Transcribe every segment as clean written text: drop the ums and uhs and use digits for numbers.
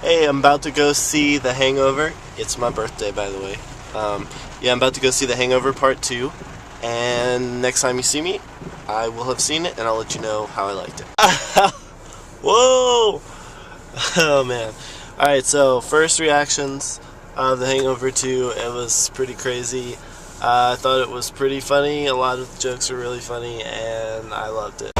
Hey, I'm about to go see The Hangover. It's my birthday, by the way. Yeah, I'm about to go see The Hangover Part 2. And next time you see me, I will have seen it, and I'll let you know how I liked it. Whoa! Oh, man. Alright, so first reactions of The Hangover 2. It was pretty crazy. I thought it was pretty funny. A lot of the jokes were really funny, and I loved it.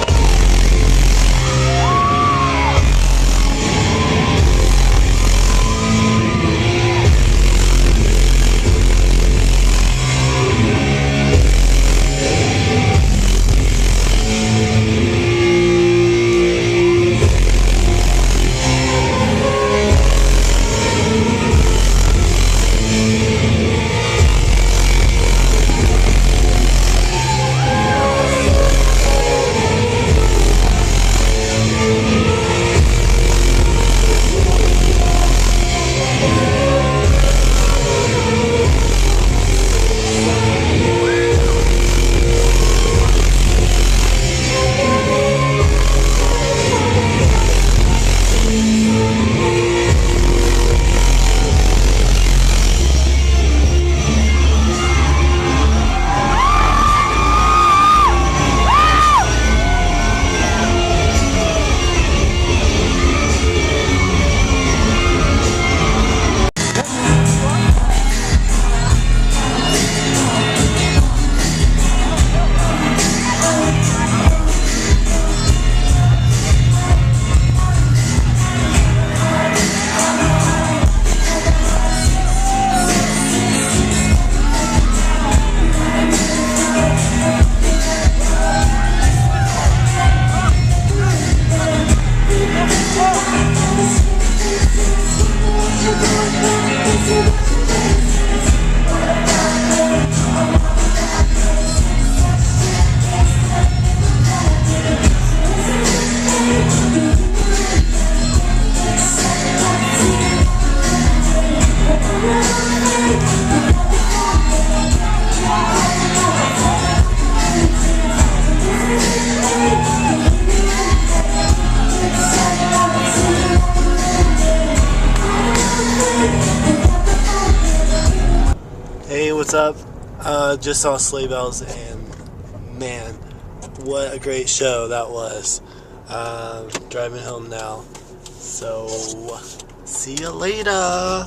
Hey, what's up? Just saw Sleigh Bells, and man, what a great show that was. Driving home now, so see you later.